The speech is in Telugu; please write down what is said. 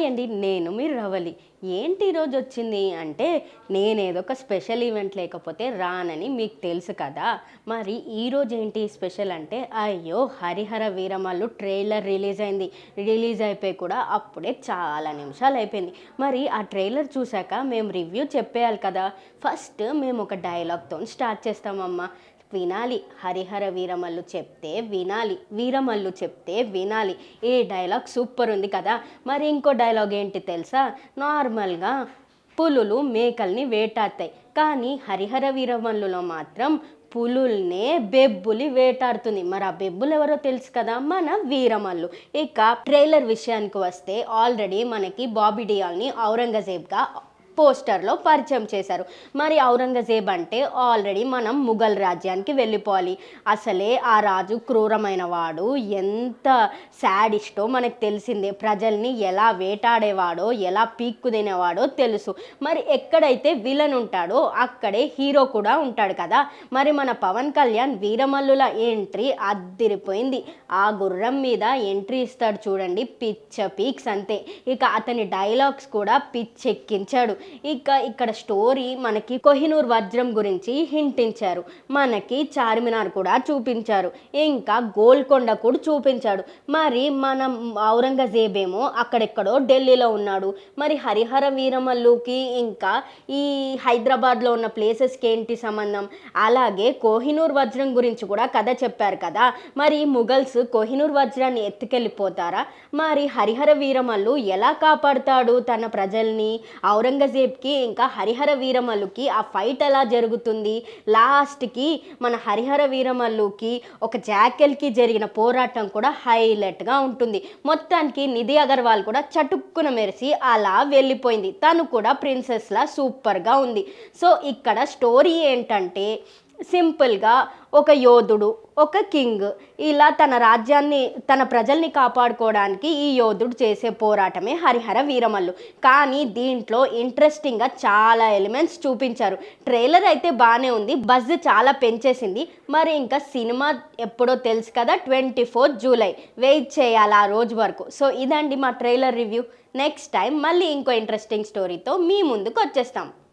అండి. నేను మీ రవలి. ఏంటి ఈరోజు వచ్చింది అంటే, నేనేదో ఒక స్పెషల్ ఈవెంట్ లేకపోతే రానని మీకు తెలుసు కదా! మరి ఈరోజు ఏంటి స్పెషల్ అంటే, అయ్యో! 'హరిహర వీరమల్లు' ట్రైలర్ రిలీజ్ అయింది. రిలీజ్ అయిపోయి కూడా అప్పుడే చాలా నిమిషాలు అయిపోయింది. మరి ఆ ట్రైలర్ చూసాక మేము రివ్యూ చెప్పేయాలి కదా! ఫస్ట్ మేము ఒక డైలాగ్‌తోని స్టార్ట్ చేస్తామమ్మ. వినాలి. 'హరిహర వీరమల్లు' చెప్తే వినాలి. వీరమల్లు చెప్తే వినాలి. ఈ డైలాగ్ సూపర్ ఉంది కదా! మరి ఇంకో డైలాగ్ ఏంటి తెలుసా? నార్మల్‌గా పులులు మేకల్ని వేటాడతాయి. కానీ 'హరిహర వీరమల్లులో' మాత్రం పులుల్నే బెబ్బులి వేటాడుతుంది. మరి ఆ బెబ్బులు ఎవరో తెలుసు కదా! మన వీరమల్లు. ఇక ట్రైలర్ విషయానికి వస్తే ఆల్రెడీ మనకి బాబీ డియోల్‌ని ఔరంగజేబ్‌గా పోస్టర్‌లో పరిచయం చేశారు. మరి ఔరంగజేబ్ అంటే ఆల్రెడీ మనం ముఘల్ రాజ్యానికి వెళ్ళిపోవాలి. అసలే ఆ రాజు క్రూరమైన వాడు, ఎంత శాడిస్టో మనకు తెలిసిందే. ప్రజల్ని ఎలా వేటాడేవాడో, ఎలా పీక్కు తినేవాడో తెలుసు. మరి ఎక్కడైతే విలన్ ఉంటాడో అక్కడే హీరో కూడా ఉంటాడు కదా! మరి మన పవన్ కళ్యాణ్ వీరమల్లుల ఎంట్రీ అద్దిరిపోయింది. ఆ గుర్రం మీద ఎంట్రీ ఇస్తాడు చూడండి, పిచ్చ పీక్స్ అంతే. ఇక అతని డైలాగ్స్ కూడా పిచ్చెక్కించాడు. ఇక్కడ స్టోరీ మనకి కోహినూర్ వజ్రం గురించి హింటించారు. మనకి చార్మినార్ కూడా చూపించారు. ఇంకా గోల్కొండ కూడా చూపించాడు. మరి మనం ఔరంగజేబ్ ఏమో అక్కడెక్కడో ఢిల్లీలో ఉన్నాడు. మరి హరిహర వీరమల్లుకి ఇంకా ఈ హైదరాబాద్లో ఉన్న ప్లేసెస్కి ఏంటి సంబంధం? అలాగే కోహినూర్ వజ్రం గురించి కూడా కథ చెప్పారు కదా! మరి ముఘల్స్ కోహినూర్ వజ్రాన్ని ఎత్తుకెళ్ళిపోతారా? మరి హరిహర వీరమల్లు ఎలా కాపాడుతాడు తన ప్రజల్ని? ఔరంగజేబ్కి ఇంకా హరిహర వీరమల్లుకి ఆ ఫైట్ ఎలా జరుగుతుంది? లాస్ట్కి మన హరిహర వీరమల్లుకి ఒక జాకెల్కి జరిగిన పోరాటం కూడా హైలైట్గా ఉంటుంది. మొత్తానికి నిధి అగర్వాల్ కూడా చటుక్కున మెరిసి అలా వెళ్ళిపోయింది. తను కూడా ప్రిన్సెస్లా సూపర్గా ఉంది. సో ఇక్కడ స్టోరీ ఏంటంటే, సింపుల్గా ఒక యోధుడు, ఒక కింగ్ ఇలా తన రాజ్యాన్ని, తన ప్రజల్ని కాపాడుకోవడానికి ఈ యోధుడు చేసే పోరాటమే హరిహర వీరమల్లు. కానీ దీంట్లో ఇంట్రెస్టింగ్గా చాలా ఎలిమెంట్స్ చూపించారు. ట్రైలర్ అయితే బాగానే ఉంది, బజ్ చాలా పెంచేసింది. మరి ఇంకా సినిమా ఎప్పుడో తెలుసు కదా, 24 జూలై వెయిట్ చేయాలి ఆ రోజు వరకు. సో ఇదండి మా ట్రైలర్ రివ్యూ. నెక్స్ట్ టైం మళ్ళీ ఇంకో ఇంట్రెస్టింగ్ స్టోరీతో మీ ముందుకు వచ్చేస్తాం.